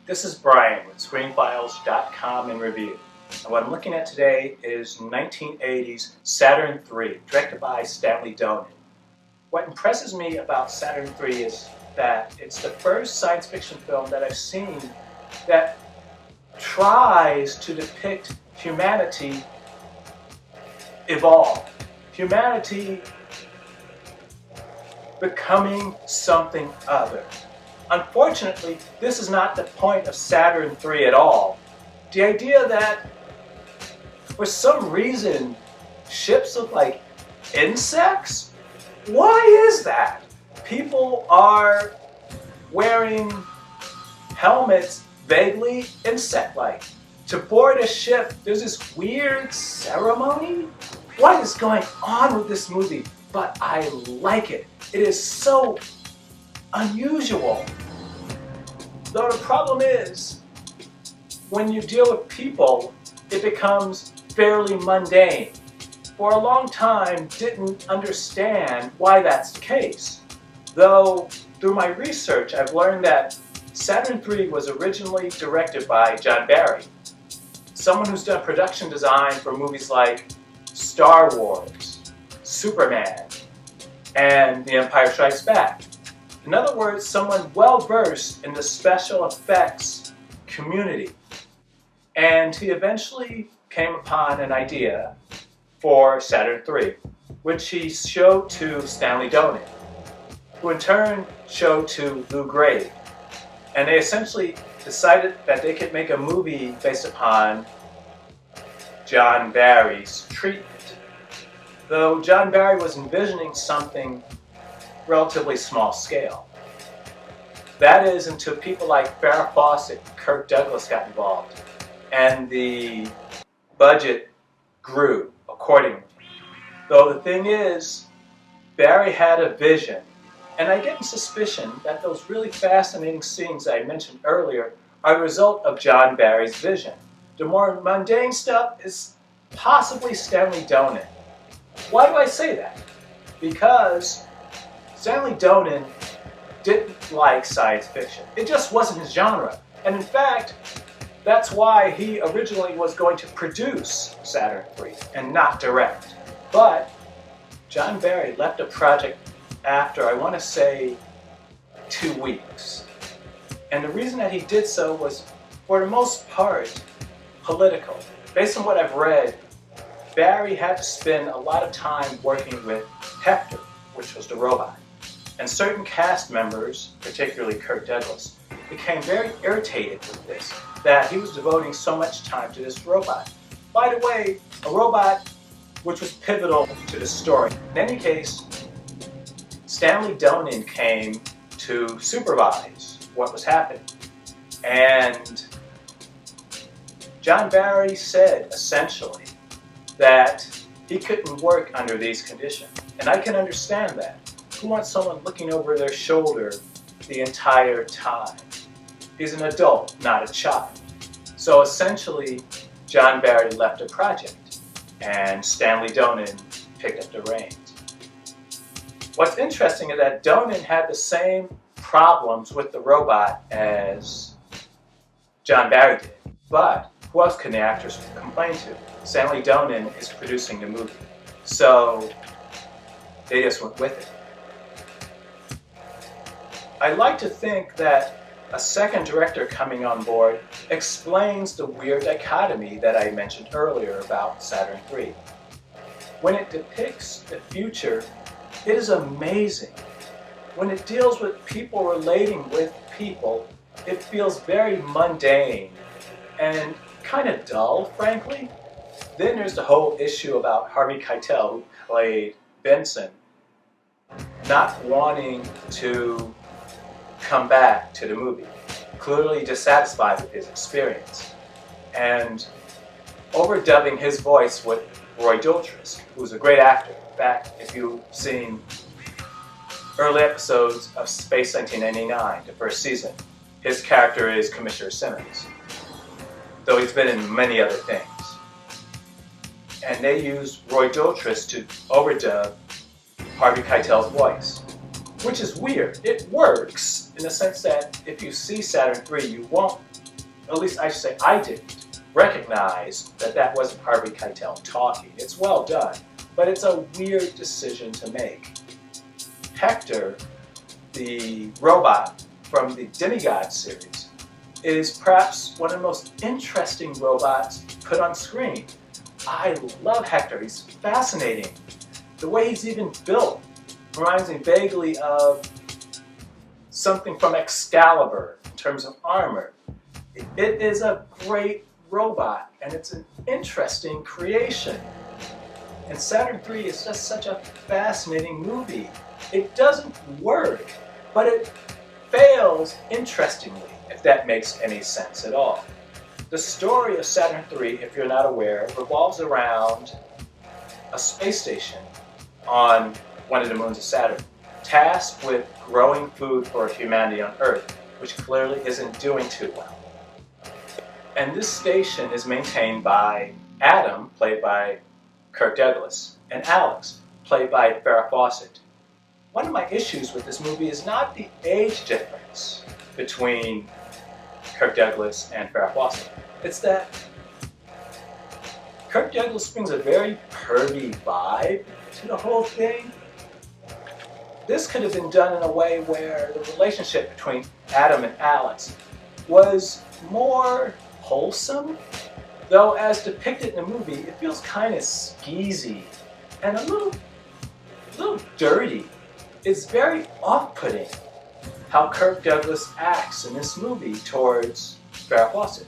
This is Brian with ScreenFiles.com in review. And what I'm looking at today is 1980's Saturn III, directed by Stanley Donen. What impresses me about Saturn III is that it's the first science fiction film that I've seen that tries to depict humanity evolve. Humanity becoming something other. Unfortunately, this is not the point of Saturn III at all. The idea that, for some reason, ships look like insects? Why is that? People are wearing helmets vaguely insect-like. To board a ship, there's this weird ceremony? What is going on with this movie? But I like it. It is so unusual. Though the problem is, when you deal with people, it becomes fairly mundane. For a long time, didn't understand why that's the case. Though, through my research, I've learned that Saturn III was originally directed by John Barry, someone who's done production design for movies like Star Wars, Superman, and The Empire Strikes Back. In other words, someone well-versed in the special effects community. And he eventually came upon an idea for Saturn III, which he showed to Stanley Donen, who in turn showed to Lou Grade. And they essentially decided that they could make a movie based upon John Barry's treatment. Though John Barry was envisioning something relatively small scale. That is, until people like Farrah Fawcett and Kirk Douglas got involved, and the budget grew accordingly. Though the thing is, Barry had a vision, and I get the suspicion that those really fascinating scenes that I mentioned earlier are a result of John Barry's vision. The more mundane stuff is possibly Stanley Donen. Why do I say that? Because Stanley Donen didn't like science fiction. It just wasn't his genre. And in fact, that's why he originally was going to produce Saturn III and not direct. But John Barry left the project after, I want to say, 2 weeks. And the reason that he did so was, for the most part, political. Based on what I've read, Barry had to spend a lot of time working with Hector, which was the robot. And certain cast members, particularly Kirk Douglas, became very irritated with this, that he was devoting so much time to this robot. By the way, a robot which was pivotal to the story. In any case, Stanley Donen came to supervise what was happening. And John Barry said, essentially, that he couldn't work under these conditions. And I can understand that. Who wants someone looking over their shoulder the entire time? He's an adult, not a child. So essentially, John Barry left the project, and Stanley Donen picked up the reins. What's interesting is that Donen had the same problems with the robot as John Barry did. But who else can the actors complain to? Stanley Donen is producing the movie. So they just went with it. I like to think that a second director coming on board explains the weird dichotomy that I mentioned earlier about Saturn III. When it depicts the future, it is amazing. When it deals with people relating with people, it feels very mundane and kind of dull, frankly. Then there's the whole issue about Harvey Keitel, who played Benson, not wanting to come back to the movie, clearly dissatisfied with his experience, and overdubbing his voice with Roy Dotrice, who's a great actor. In fact, if you've seen early episodes of Space 1999, the first season, his character is Commissioner Simmons, though he's been in many other things. And they used Roy Dotrice to overdub Harvey Keitel's voice, which is weird. It works in the sense that if you see Saturn III, you won't at least I should say I didn't, recognize that that wasn't Harvey Keitel talking. It's well done, but it's a weird decision to make. Hector, the robot from the Demigod series, is perhaps one of the most interesting robots put on screen. I love Hector. He's fascinating. The way he's even built reminds me vaguely of something from Excalibur in terms of armor. It is a great robot, and it's an interesting creation. And Saturn III is just such a fascinating movie. It doesn't work, but it fails interestingly, if that makes any sense at all. The story of Saturn III, if you're not aware, revolves around a space station on one of the moons of Saturn, tasked with growing food for humanity on Earth, which clearly isn't doing too well. And this station is maintained by Adam, played by Kirk Douglas, and Alex, played by Farrah Fawcett. One of my issues with this movie is not the age difference between Kirk Douglas and Farrah Fawcett. It's that Kirk Douglas brings a very pervy vibe to the whole thing. This could have been done in a way where the relationship between Adam and Alex was more wholesome, though as depicted in the movie, it feels kind of skeezy and a little dirty. It's very off-putting how Kirk Douglas acts in this movie towards Farrah Fawcett.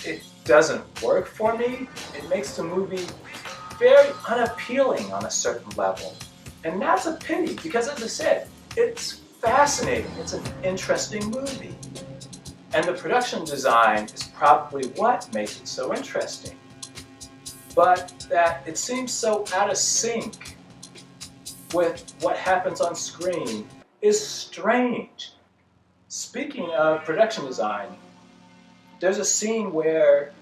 It doesn't work for me. It makes the movie very unappealing on a certain level. And that's a pity because, as I said, it's fascinating. It's an interesting movie. And the production design is probably what makes it so interesting. But that it seems so out of sync with what happens on screen is strange. Speaking of production design, there's a scene where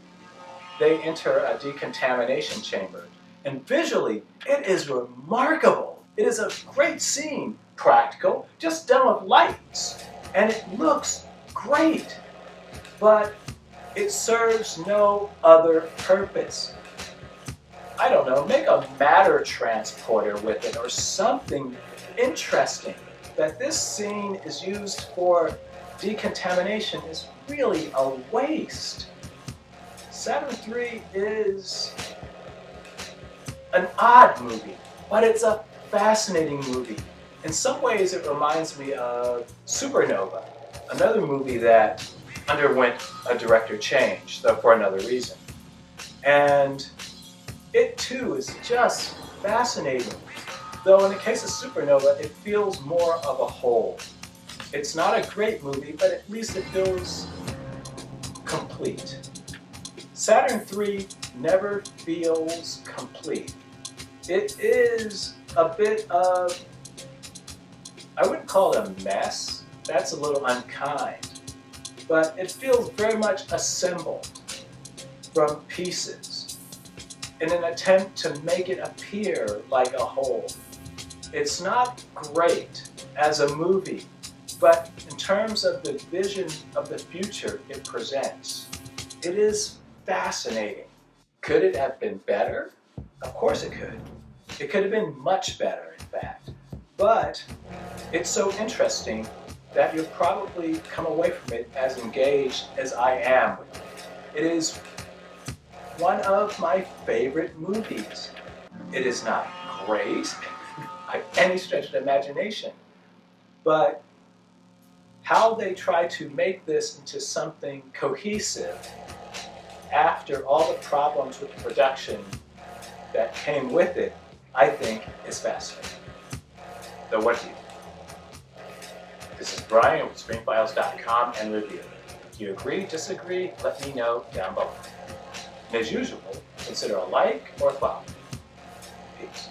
they enter a decontamination chamber. And visually, it is remarkable. It is a great scene, practical, just done with lights. And it looks great, but it serves no other purpose. I don't know, make a matter transporter with it or something interesting. That this scene is used for decontamination is really a waste. Saturn III is an odd movie, but it's a fascinating movie. In some ways, it reminds me of Supernova, another movie that underwent a director change, though for another reason. And it too is just fascinating, though in the case of Supernova, it feels more of a whole. It's not a great movie, but at least it feels complete. Saturn III never feels complete. It is a bit of, I wouldn't call it a mess, that's a little unkind, but it feels very much assembled from pieces in an attempt to make it appear like a whole. It's not great as a movie, but in terms of the vision of the future it presents, it is fascinating. Could it have been better? Of course it could. It could have been much better, in fact. But it's so interesting that you'll probably come away from it as engaged as I am with it. It is one of my favorite movies. It is not great by any stretch of the imagination, but how they try to make this into something cohesive after all the problems with the production that came with it, I think is fascinating. So what do you think? This is Brian with ScreenFiles.com and Review. If you agree, disagree, let me know down below. And as usual, consider a like or a follow. Peace.